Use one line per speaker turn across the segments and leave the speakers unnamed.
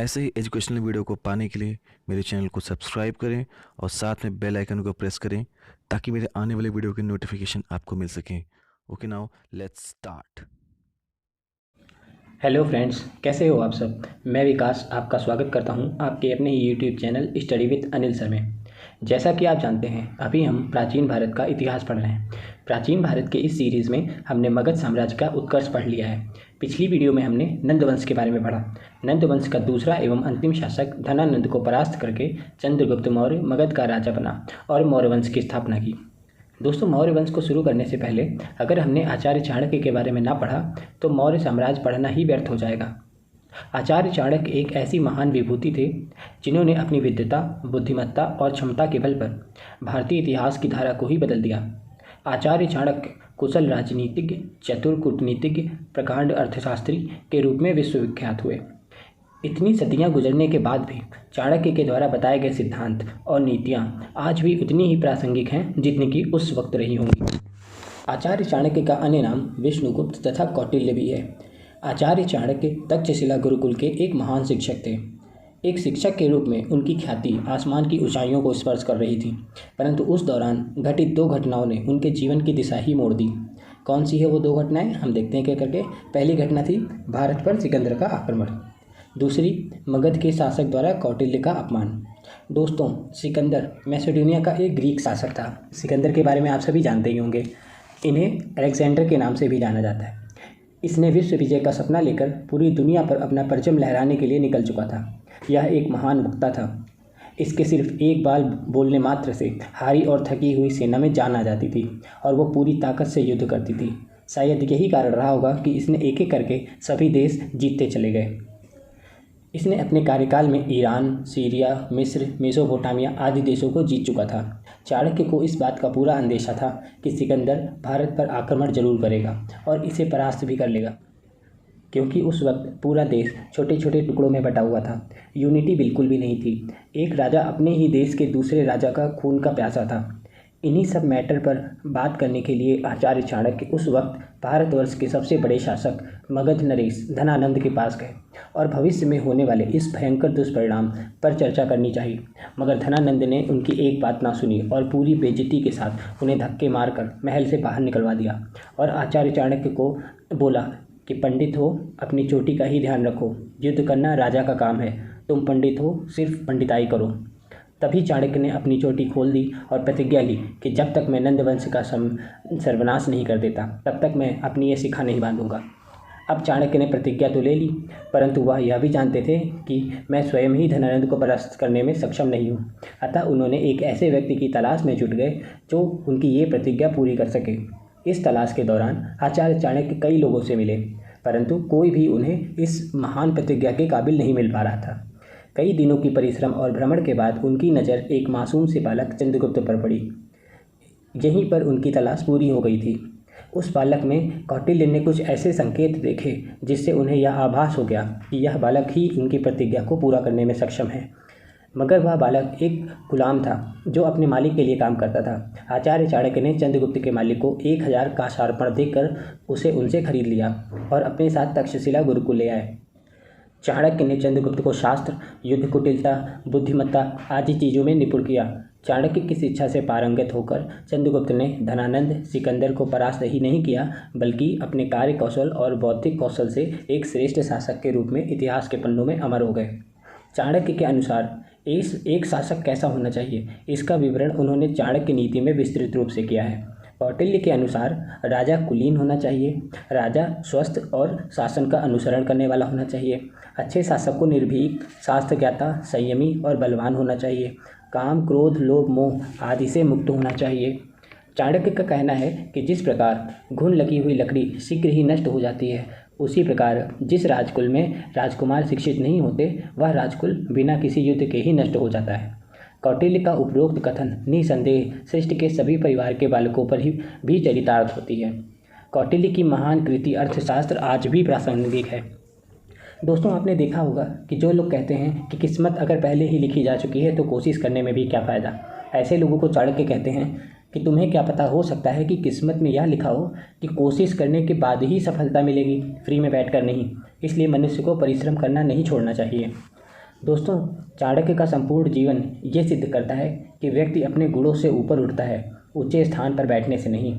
ऐसे ही educational video को पाने के लिए मेरे चैनल को सब्सक्राइब करें और साथ में बेल आइकन को प्रेस करें ताकि मेरे आने वाले वीडियो की नोटिफिकेशन आपको मिल सके। Okay, now let's start.
Hello friends, कैसे हो आप सब। मैं विकास आपका स्वागत करता हूं आपके अपने YouTube channel study with Anil sir में। जैसा कि आप जानते हैं, अभी हम प्राचीन भारत का इतिहास पढ़ रहे हैं। प्राचीन भारत के इस सीरीज़ में हमने मगध साम्राज्य का उत्कर्ष पढ़ लिया है। पिछली वीडियो में हमने नंद वंश के बारे में पढ़ा। नंद वंश का दूसरा एवं अंतिम शासक धनानंद को परास्त करके चंद्रगुप्त मौर्य मगध का राजा बना और मौर्य वंश की स्थापना की। दोस्तों, मौर्य वंश को शुरू करने से पहले अगर हमने आचार्य चाणक्य के बारे में ना पढ़ा तो मौर्य साम्राज्य पढ़ना ही व्यर्थ हो जाएगा। आचार्य चाणक्य एक ऐसी महान विभूति थे जिन्होंने अपनी विद्वता, बुद्धिमत्ता और क्षमता के बल पर भारतीय इतिहास की धारा को ही बदल दिया। आचार्य चाणक्य कुशल राजनीतिज्ञ, चतुर कूटनीतिज्ञ, प्रकांड अर्थशास्त्री के रूप में विश्वविख्यात हुए। इतनी सदियां गुजरने के बाद भी चाणक्य के द्वारा बताए गए सिद्धांत और नीतियां आज भी उतनी ही प्रासंगिक हैं जितनी कि उस वक्त रही होंगी। आचार्य चाणक्य का अन्य नाम विष्णुगुप्त तथा कौटिल्य भी है। आचार्य चाणक्य तक्षशिला गुरुकुल के एक महान शिक्षक थे। एक शिक्षक के रूप में उनकी ख्याति आसमान की ऊंचाइयों को स्पर्श कर रही थी, परंतु उस दौरान घटित दो घटनाओं ने उनके जीवन की दिशा ही मोड़ दी। कौन सी है वो दो घटनाएं, हम देखते हैं क्या करके। पहली घटना थी भारत पर सिकंदर का आक्रमण, दूसरी मगध के शासक द्वारा कौटिल्य का अपमान। दोस्तों, सिकंदर मैसेडोनिया का एक ग्रीक शासक था। सिकंदर के बारे में आप सभी जानते ही होंगे। इन्हें अलेक्जेंडर के नाम से भी जाना जाता है। इसने विश्व विजय का सपना लेकर पूरी दुनिया पर अपना परचम लहराने के लिए निकल चुका था। यह एक महान वक्ता था। इसके सिर्फ एक बार बोलने मात्र से हारी और थकी हुई सेना में जान आ जाती थी और वो पूरी ताकत से युद्ध करती थी। शायद यही कारण रहा होगा कि इसने एक एक करके सभी देश जीतते चले गए। इसने अपने कार्यकाल में ईरान, सीरिया, मिस्र, मेसोपोटामिया आदि देशों को जीत चुका था। चाणक्य को इस बात का पूरा अंदेशा था कि सिकंदर भारत पर आक्रमण जरूर करेगा और इसे परास्त भी कर लेगा, क्योंकि उस वक्त पूरा देश छोटे छोटे टुकड़ों में बटा हुआ था। यूनिटी बिल्कुल भी नहीं थी। एक राजा अपने ही देश के दूसरे राजा का खून का प्यासा था। इन्हीं सब मैटर पर बात करने के लिए आचार्य चाणक्य उस वक्त भारतवर्ष के सबसे बड़े शासक मगध नरेश धनानंद के पास गए और भविष्य में होने वाले इस भयंकर दुष्परिणाम पर चर्चा करनी चाहिए। मगर धनानंद ने उनकी एक बात ना सुनी और पूरी बेइज्जती के साथ उन्हें धक्के मारकर महल से बाहर निकलवा दिया और आचार्य चाणक्य को बोला कि पंडित हो, अपनी चोटी का ही ध्यान रखो। युद्ध करना राजा का काम है। तुम पंडित हो, सिर्फ पंडिताई करो। तभी चाणक्य ने अपनी चोटी खोल दी और प्रतिज्ञा ली कि जब तक मैं नंद वंश का सर्वनाश नहीं कर देता तब तक मैं अपनी ये शिखा नहीं बांधूंगा। अब चाणक्य ने प्रतिज्ञा तो ले ली, परंतु वह यह भी जानते थे कि मैं स्वयं ही धनानंद को परास्त करने में सक्षम नहीं हूँ। अतः उन्होंने एक ऐसे व्यक्ति की तलाश में जुट गए जो उनकी ये प्रतिज्ञा पूरी कर सके। इस तलाश के दौरान आचार्य चाणक्य कई लोगों से मिले, परंतु कोई भी उन्हें इस महान प्रतिज्ञा के काबिल नहीं मिल पा रहा था। कई दिनों की परिश्रम और भ्रमण के बाद उनकी नज़र एक मासूम से बालक चंद्रगुप्त पर पड़ी। यहीं पर उनकी तलाश पूरी हो गई थी। उस बालक में कौटिल्य ने कुछ ऐसे संकेत देखे जिससे उन्हें यह आभास हो गया कि यह बालक ही उनकी प्रतिज्ञा को पूरा करने में सक्षम है। मगर वह बालक एक गुलाम था जो अपने मालिक के लिए काम करता था। आचार्य चाणक्य ने चंद्रगुप्त के मालिक को 1000 का शार्पण देकर उसे उनसे खरीद लिया और अपने साथ तक्षशिला गुरुकुल ले आए। चाणक्य ने चंद्रगुप्त को शास्त्र, युद्ध कुटिलता, बुद्धिमत्ता आदि चीज़ों में निपुण किया। चाणक्य की शिक्षा से पारंगत होकर चंद्रगुप्त ने धनानंद, सिकंदर को परास्त ही नहीं किया, बल्कि अपने कार्य कौशल और बौद्धिक कौशल से एक श्रेष्ठ शासक के रूप में इतिहास के पन्नों में अमर हो गए। चाणक्य के अनुसार एक शासक कैसा होना चाहिए, इसका विवरण उन्होंने चाणक्य नीति में विस्तृत रूप से किया है। कौटिल्य के अनुसार राजा कुलीन होना चाहिए, राजा स्वस्थ और शासन का अनुसरण करने वाला होना चाहिए। अच्छे शासक को निर्भीक, शास्त्र ज्ञाता, संयमी और बलवान होना चाहिए। काम, क्रोध, लोभ, मोह आदि से मुक्त होना चाहिए। चाणक्य का कहना है कि जिस प्रकार घुन लगी हुई लकड़ी शीघ्र ही नष्ट हो जाती है, उसी प्रकार जिस राजकुल में राजकुमार शिक्षित नहीं होते वह राजकुल बिना किसी युद्ध के ही नष्ट हो जाता है। कौटिल्य का उपरोक्त कथन निसंदेह सृष्टि के सभी परिवार के बालकों पर ही भी चरितार्थ होती है। कौटिल्य की महान कृति अर्थशास्त्र आज भी प्रासंगिक है। दोस्तों, आपने देखा होगा कि जो लोग कहते हैं कि किस्मत अगर पहले ही लिखी जा चुकी है तो कोशिश करने में भी क्या फ़ायदा। ऐसे लोगों को चाणक्य कहते हैं कि तुम्हें क्या पता, हो सकता है कि किस्मत में यह लिखा हो कि कोशिश करने के बाद ही सफलता मिलेगी, फ्री में बैठकर नहीं। इसलिए मनुष्य को परिश्रम करना नहीं छोड़ना चाहिए। दोस्तों, चाणक्य का संपूर्ण जीवन ये सिद्ध करता है कि व्यक्ति अपने गुणों से ऊपर उठता है, ऊंचे स्थान पर बैठने से नहीं।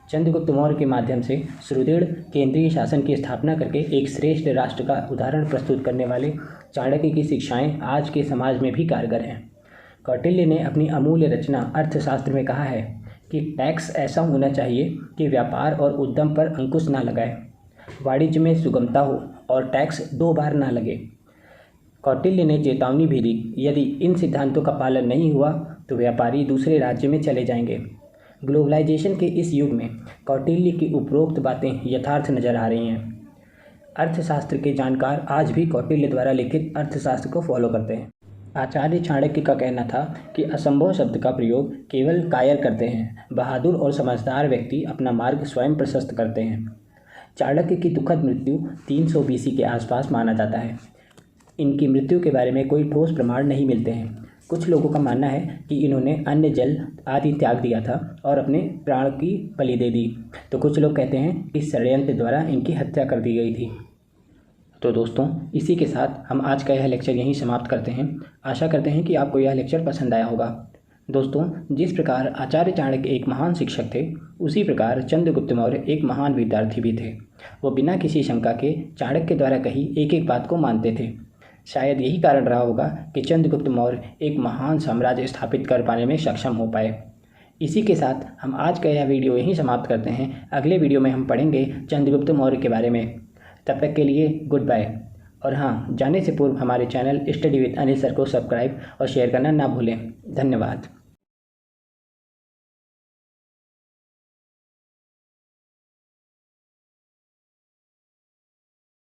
चंद्रगुप्त मौर्य के माध्यम से सुदृढ़ केंद्रीय शासन की स्थापना करके एक श्रेष्ठ राष्ट्र का उदाहरण प्रस्तुत करने वाले चाणक्य की शिक्षाएं आज के समाज में भी कारगर हैं। कौटिल्य ने अपनी अमूल्य रचना अर्थशास्त्र में कहा है कि टैक्स ऐसा होना चाहिए कि व्यापार और उद्यम पर अंकुश ना लगाए, वाणिज्य में सुगमता हो और टैक्स 2 बार ना लगे। कौटिल्य ने चेतावनी भी दी, यदि इन सिद्धांतों का पालन नहीं हुआ तो व्यापारी दूसरे राज्य में चले जाएंगे। ग्लोबलाइजेशन के इस युग में कौटिल्य की उपरोक्त बातें यथार्थ नजर आ रही हैं। अर्थशास्त्र के जानकार आज भी कौटिल्य द्वारा लिखित अर्थशास्त्र को फॉलो करते हैं। आचार्य चाणक्य का कहना था कि असंभव शब्द का प्रयोग केवल कायर करते हैं, बहादुर और समझदार व्यक्ति अपना मार्ग स्वयं प्रशस्त करते हैं। चाणक्य की दुखद मृत्यु 300 BC के आसपास माना जाता है। इनकी मृत्यु के बारे में कोई ठोस प्रमाण नहीं मिलते हैं। कुछ लोगों का मानना है कि इन्होंने अन्न जल आदि त्याग दिया था और अपने प्राण की बलि दे दी, तो कुछ लोग कहते हैं कि षड्यंत्र द्वारा इनकी हत्या कर दी गई थी। तो दोस्तों, इसी के साथ हम आज का यह लेक्चर यहीं समाप्त करते हैं। आशा करते हैं कि आपको यह लेक्चर पसंद आया होगा। दोस्तों, जिस प्रकार आचार्य चाणक्य एक महान शिक्षक थे, उसी प्रकार चंद्रगुप्त मौर्य एक महान विद्यार्थी भी थे। वो बिना किसी शंका के चाणक्य द्वारा कही एक एक बात को मानते थे। शायद यही कारण रहा होगा कि चंद्रगुप्त मौर्य एक महान साम्राज्य स्थापित कर पाने में सक्षम हो पाए। इसी के साथ हम आज का यह वीडियो यहीं समाप्त करते हैं। अगले वीडियो में हम पढ़ेंगे चंद्रगुप्त मौर्य के बारे में। तब तक के लिए गुड बाय। और हाँ, जाने से पूर्व हमारे channel study with Anil sir को सब्सक्राइब और शेयर करना ना भूलें। धन्यवाद।